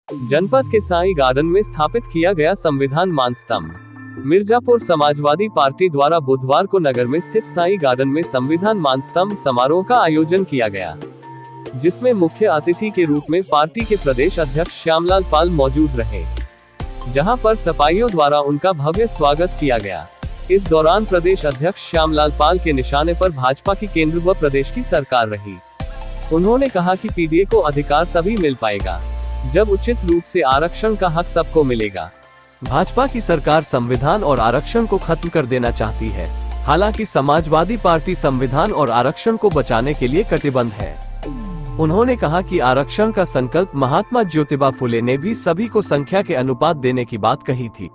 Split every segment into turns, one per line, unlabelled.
जनपद के साई गार्डन में स्थापित किया गया संविधान मान स्तंभ। मिर्जापुर समाजवादी पार्टी द्वारा बुधवार को नगर में स्थित साई गार्डन में संविधान मान स्तंभ समारोह का आयोजन किया गया, जिसमें मुख्य अतिथि के रूप में पार्टी के प्रदेश अध्यक्ष श्यामलाल पाल मौजूद रहे, जहां पर सपाइयों द्वारा उनका भव्य स्वागत किया गया। इस दौरान प्रदेश अध्यक्ष श्यामलाल पाल के निशाने पर भाजपा की केंद्र व प्रदेश की सरकार रही। उन्होंने कहा कि पीडीए को अधिकार तभी मिल पाएगा जब उचित रूप से आरक्षण का हक सबको मिलेगा। भाजपा की सरकार संविधान और आरक्षण को खत्म कर देना चाहती है। हालांकि समाजवादी पार्टी संविधान और आरक्षण को बचाने के लिए कटिबद्ध है। उन्होंने कहा कि आरक्षण का संकल्प महात्मा ज्योतिबा फुले ने भी सभी को संख्या के अनुपात देने की बात कही थी।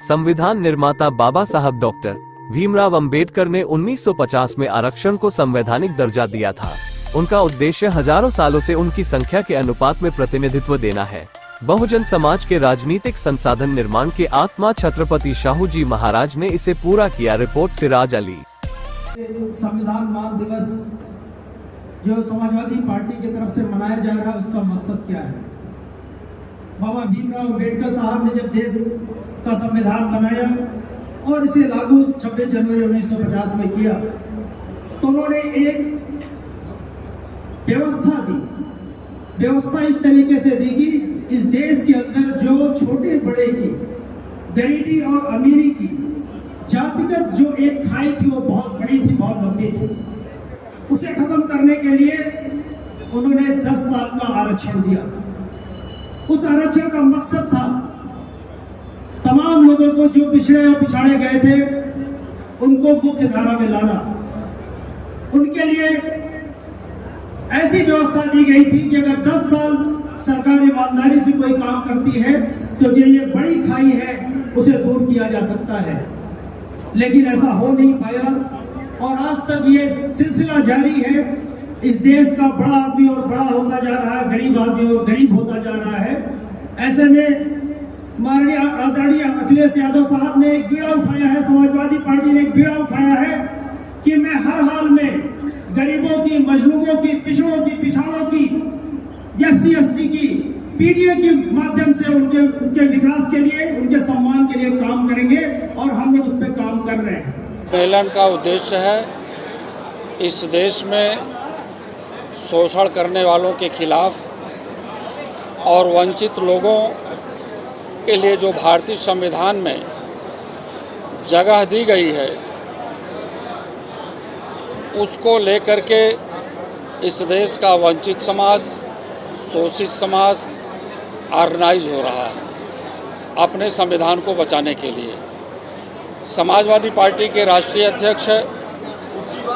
संविधान निर्माता बाबा साहब डॉक्टर भीमराव अंबेडकर ने 1950 में आरक्षण को संवैधानिक दर्जा दिया था। उनका उद्देश्य हजारों सालों से उनकी संख्या के अनुपात में प्रतिनिधित्व देना है। बहुजन समाज के राजनीतिक संसाधन निर्माण के आत्मा छत्रपति शाहू जी महाराज ने इसे पूरा किया। रिपोर्ट सिराज अली।
संविधान मान दिवस जो समाजवादी पार्टी की तरफ से मनाया जा रहा है, उसका मकसद क्या है? बाबा भीमराव अंबेडकर साहब ने जब देश का संविधान बनाया और इसे लागू 26 जनवरी 1950 में किया, तो उन्होंने एक व्यवस्था दी। व्यवस्था इस तरीके से दी कि इस देश के अंदर जो छोटे बड़े की, गरीबी और अमीरी की जातिगत जो एक खाई थी, वो बहुत बड़ी थी, बहुत लंबी थी। उसे खत्म करने के लिए उन्होंने 10 साल का आरक्षण दिया। उस आरक्षण का मकसद था तमाम लोगों को जो पिछड़े और पिछाड़े गए थे, उनको मुख्य धारा में लाना। उनके लिए ऐसी व्यवस्था दी गई थी कि अगर 10 साल सरकार ईमानदारी से कोई काम करती है तो ये बड़ी खाई है, उसे दूर किया जा सकता है। लेकिन ऐसा हो नहीं पाया और आज तक ये सिलसिला जारी है। इस देश का बड़ा आदमी और बड़ा होता जा रहा है, गरीब आदमी और गरीब होता जा रहा है। ऐसे में माननीय आदरणीय अखिलेश यादव साहब ने एक बीड़ा उठाया है, समाजवादी पार्टी ने एक बीड़ा उठाया है कि मैं हर हाल में गरीबों की, मजलूमों की, पिछड़ों की, पिछाड़ों की, एससी एसटी की, पीडीए के माध्यम से उनके विकास के लिए, उनके सम्मान के लिए काम करेंगे और हम लोग उस पर काम कर रहे हैं।
सम्मेलन का उद्देश्य है इस देश में शोषण करने वालों के खिलाफ और वंचित लोगों के लिए जो भारतीय संविधान में जगह दी गई है, उसको लेकर के इस देश का वंचित समाज, शोषित समाज ऑर्गेनाइज हो रहा है अपने संविधान को बचाने के लिए। समाजवादी पार्टी के राष्ट्रीय अध्यक्ष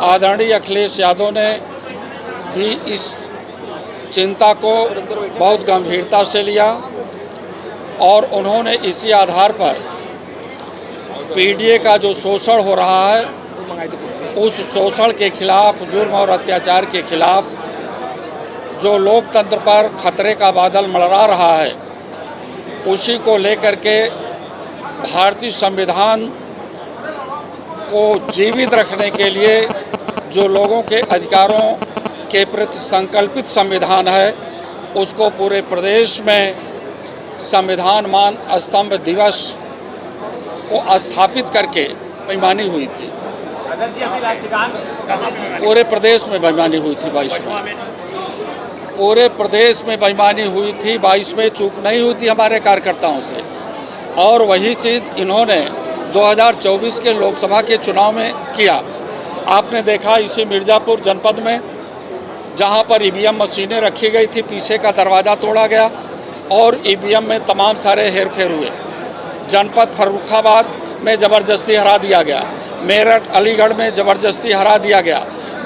आदरणीय अखिलेश यादव ने भी इस चिंता को बहुत गंभीरता से लिया और उन्होंने इसी आधार पर पीडीए का जो शोषण हो रहा है, उस शोषण के खिलाफ, जुर्म और अत्याचार के खिलाफ जो लोकतंत्र पर खतरे का बादल मंडरा रहा है, उसी को लेकर के भारतीय संविधान को जीवित रखने के लिए जो लोगों के अधिकारों के प्रति संकल्पित संविधान है, उसको पूरे प्रदेश में संविधान मान स्तंभ दिवस को स्थापित करके बेईमानी हुई थी। पूरे प्रदेश में बेईमानी हुई थी 22 में। पूरे प्रदेश में बेईमानी हुई थी 22 में, चूक नहीं हुई थी हमारे कार्यकर्ताओं से। और वही चीज़ इन्होंने 2024 के लोकसभा के चुनाव में किया। आपने देखा इसी मिर्जापुर जनपद में, जहां पर ईवीएम मशीनें रखी गई थी, पीछे का दरवाज़ा तोड़ा गया और ईवीएम में तमाम सारे हेरफेर हुए। जनपद फर्रुखाबाद में ज़बरदस्ती हरा दिया गया, मेरठ अलीगढ़ में ज़बरदस्ती हरा दिया गया,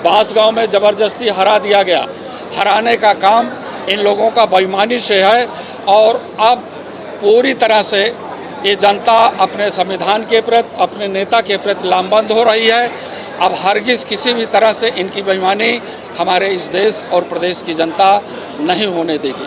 बांसगांव में ज़बरदस्ती हरा दिया गया। हराने का काम इन लोगों का बेईमानी से है और अब पूरी तरह से ये जनता अपने संविधान के प्रति, अपने नेता के प्रति लामबंद हो रही है। अब हरगिज़ किसी भी तरह से इनकी बेईमानी हमारे इस देश और प्रदेश की जनता नहीं होने देगी।